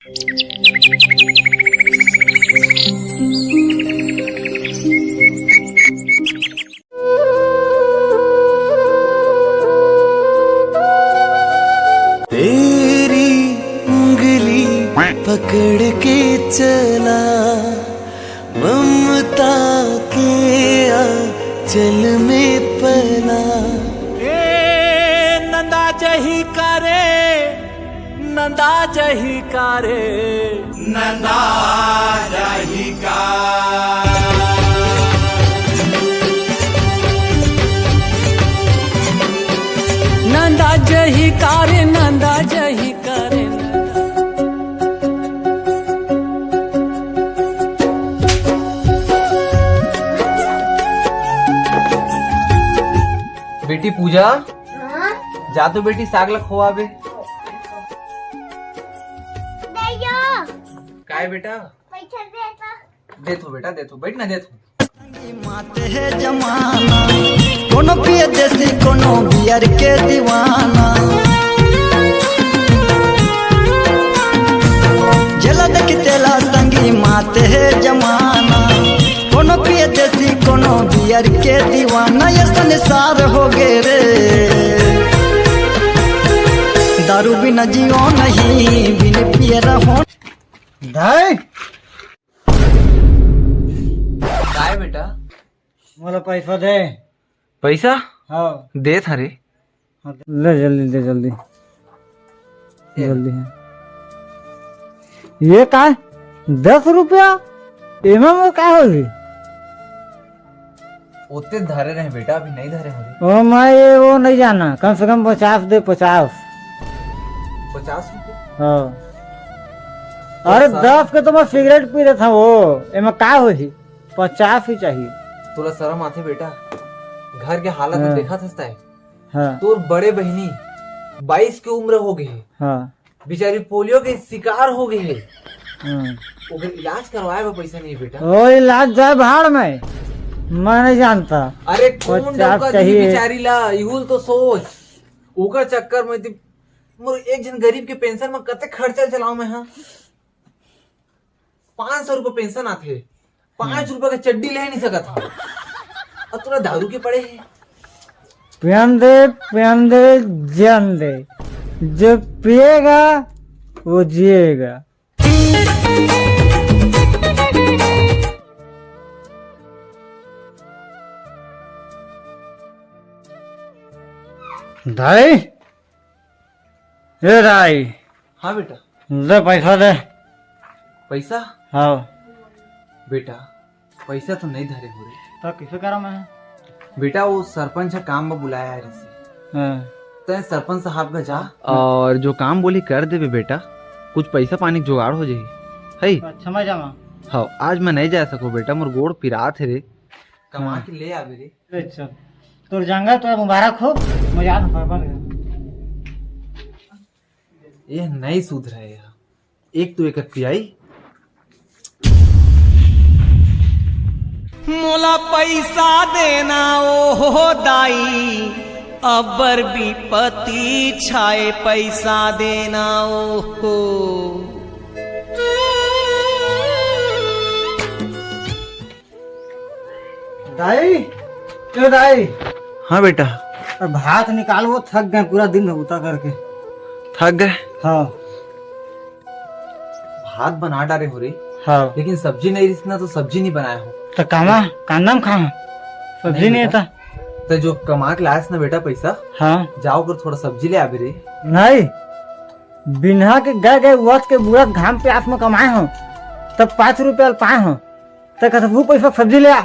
तेरी उंगली पकड़ के चला ममता के आंचल में पला। नंदा जही करे नंदा जही करे नंदा जही का। नंदा जही करे नंदा जही करे। बेटी पूजा जा तो बेटी साग ला खोआबे। काय बेटा दे थो बेटा दे थो बैठ ना दे थो। माते है जमाना कोनो पिए देसी कोनो बियर के दीवाना। जला देख तेला संगी माते है जमाना कोनो पिए देसी कोनो बियर के दीवाना। ये संसार हो गए रे दारू बिना जियो नहीं बिन पिए रहो। दाई काय बेटा मोला पैसा दे। पैसा हाँ दे थारे ले जल्दी दे जल्दी जल्दी है। ये का 10 रुपया एमा में का होगी? उतने धरे रहे बेटा अभी नहीं धरे हो। ओ मैं ये वो नहीं जाना कम से कम 50 दे 50। 50 रुपये। हाँ अरे 10 के तो मैं सिगरेट पी रहा था वो एमा का होगी 50 ही चाहिए। तोला शर्म आथे बेटा घर के हालत में देखा था है। हाँ तोर बड़े बहनी 22 की उम्र हो गई है। हाँ बेचारी पोलियो के शिकार हो गई है। हाँ। ओकर इलाज करवाए वो पैसा नहीं बेटा। ओ इलाज जाए भाड़ में मैं नहीं जानता। अरे कौन 50 चाहिए बेचारी ला इहुल तो सोच ओकर चक्कर में मोर एक जन गरीब के पेंशन में कते खर्चा चलाऊ मैं। हाँ 500 रुपए पेंशन आते 5 रुपए का चड्डी ले नहीं सकता था और तुरा दारू के पड़े है। पहन दे जान दे जो पिएगा वो जिएगा। दाई ए दाई। हाँ बेटा दे पैसा दे। पैसा हाँ बेटा पैसा तो नहीं धरे हो रहे। तो किसे करा मैं? बेटा वो सरपंच है काम में बुलाया है इसे। हाँ। तो सरपंच साहब का जा और जो काम बोली कर दे बेटा कुछ पैसा पानी जुगाड़ हो जाए है। अच्छा मैं जावा। हाँ आज मैं नहीं जा सको बेटा मोर गोड़ पिरात है रे कमा के ले आवे रे। अच्छा तो जाऊंगा तो मुबारक हो मजा ये नहीं सूद रहे यार। एक तो एक पियाई मोला पैसा देना ओ हो दाई अबर विपत्ति छाए पैसा देना ओ हो। दाई क्यों दाई? हाँ बेटा भात निकाल वो थक गए पूरा दिन उता करके। थक गए। हाँ भात बना डाले हो रही हाँ लेकिन सब्जी नहीं रिसना तो सब्जी नहीं बनाया हो तो कामा कांदम खा सब्जी नहीं था तो जो कमा के लायस ना बेटा पैसा हाँ जाओ कर थोड़ा सब्जी ले आवे रे। नहीं बिना के गए वक्त के बुरा घाम पे आप में कमाए हो तब 5 रुपया पाए हो तो कहते वो पैसा सब्जी ले आ।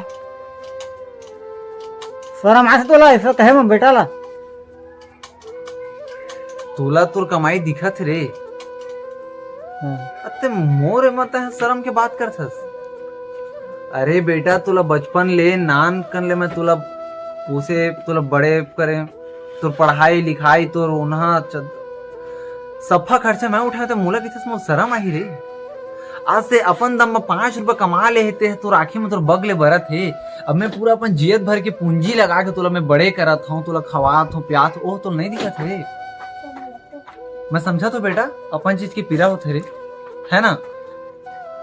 शर्म आसे तो ला ऐसा कहे मैं बेटा ला तोला तोर कमाई दिखत रे। अते मोर मत शर्म के बात करथस। अरे बेटा तुला बचपन ले नान कर ले मैं तुला उसे तुला बड़े करे तुर पढ़ाई लिखाई तुर उन्हा सफा खर्चा मैं उठाया तो मोला किथे मोर शर्म आई रे। आज से अपन दम में 5 रुपए कमा ले हेते तो आखिर में तुर बगले भरत है। अब मैं पूरा अपन जियत भर के पूंजी लगा के तुला मैं बड़े करत हूँ तुला खवात हूँ प्यात ओह तो नहीं दिखत रे। मैं समझा तो बेटा अपन चीज की पीड़ा होते रे है ना।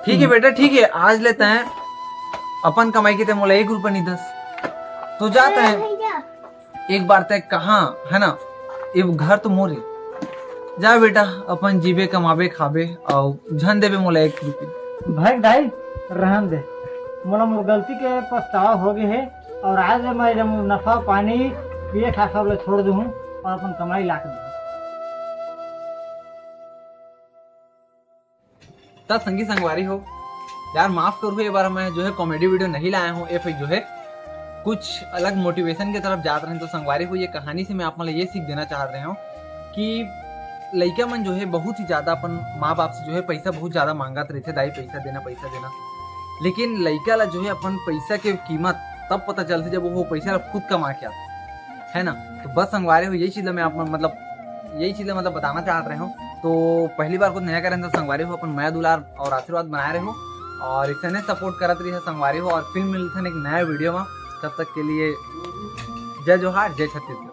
ठीक है बेटा, ठीक है, आज लेते हैं अपन कमाई के ते मोला 1 रुपया नहीं 10 तो जाते हैं एक बार तक कहाँ, है ना। ये घर तो मोरे जा बेटा, अपन जीवे कमाबे खाबे और झन देवे मोला 1 रुपया। भाई दाई रहन दे, मोला मोर गलती के पछतावा हो गए है और आज मैं जब नफा पानी पिए खा सब ले छोड़ दूँ और अपन कमाई लाख दूँ। तब संगी संगवारी हो यार, माफ करो ये बार मैं जो है कॉमेडी वीडियो नहीं लाया हूँ, ये फिर जो है कुछ अलग मोटिवेशन की तरफ जाते रहे। तो संगवारी को ये कहानी से मैं आप ये सीख देना चाह रहे हूँ कि लड़का मन जो है बहुत ही ज्यादा अपन माँ बाप से जो है पैसा बहुत ज्यादा मांगत रहते, दाई पैसा देना, लेकिन लड़का ला जो है अपन पैसा के कीमत तब पता चलती जब वो पैसा खुद कमा के आता है ना। तो बस संगवारी हो यही चीज मैं आप मतलब बताना चाह रहे हूँ। तो पहली बार कुछ नया करें तो संगवारी हो अपन नया दुलार और आशीर्वाद बनाए रहे हो और इसे सपोर्ट करत रही है संगवारी हो। और फिर मिलते हैं एक नया वीडियो में, तब तक के लिए जय जोहार, जय छत्तीसगढ़।